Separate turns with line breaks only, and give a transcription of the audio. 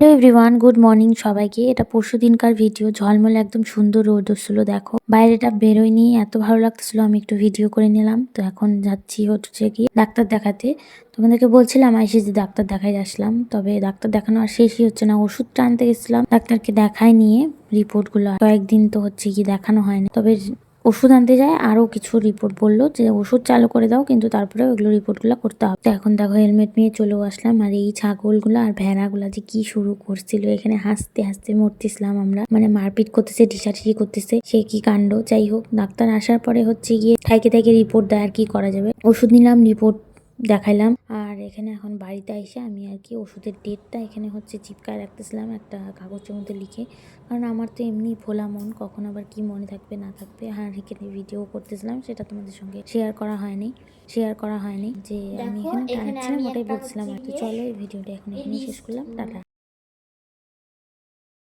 Hello everyone, good morning সবাইকে। এটা পরশুদিনকার video. ঝলমলে একদম সুন্দর রোদ হচ্ছিল, দেখো বাইরেটা বেরোয়নি, এত ভালো লাগতেছিল। আমি একটু ভিডিও করে নিলাম। তো এখন যাচ্ছি হচ্ছে গিয়ে ডাক্তার দেখাতে। তোমাদেরকে বলছিলাম আইসি যে ডাক্তার দেখাই আসলাম, তবে ডাক্তার দেখানো আর শেষই হচ্ছে না। ওষুধটা আনতে গেছিলাম, ডাক্তারকে দেখাই নিয়ে রিপোর্ট গুলো কয়েকদিন তো হচ্ছে কি দেখানো হয়নি। তবে ওষুধ আনতে যায়, আরো কিছু রিপোর্ট বললো যে ওষুধ চালু করে দাও, কিন্তু তারপরে ওইগুলো রিপোর্ট গুলো করতে হবে। তো এখন দেখো হেলমেট নিয়ে চলেও আসলাম। আর এই ছাগলগুলো আর ভেড়াগুলা যে কি শুরু করছিল এখানে, হাসতে হাসতে মরতেছিলাম আমরা। মানে মারপিট করতেছে, ঢিসাঢিসি করতেছে, সে কি কাণ্ড। যাই হোক, ডাক্তার আসার পরে হচ্ছে গিয়ে থাইকে থাইকে রিপোর্ট দেয়, আর কি করা যাবে। ওষুধ নিলাম, রিপোর্ট দেখাইলাম। আর এখানে এখন বাড়িতে এসে আমি আর কি ওষুধের ডেটটা এখানে হচ্ছে চিপকায় রাখতেছিলাম একটা কাগজের মধ্যে লিখে, কারণ আমার তো এমনি ভোলা মন, কখন আবার কি মনে থাকবে না থাকবে। আর এখানে ভিডিও করতেছিলাম, সেটা তোমাদের সঙ্গে শেয়ার করা হয়নি যে আমি এখানে টানছিলাম, ওটাই বলছিলাম। আর তো চলো এই ভিডিওটা এখন এখানেই শেষ করলাম, টাটা।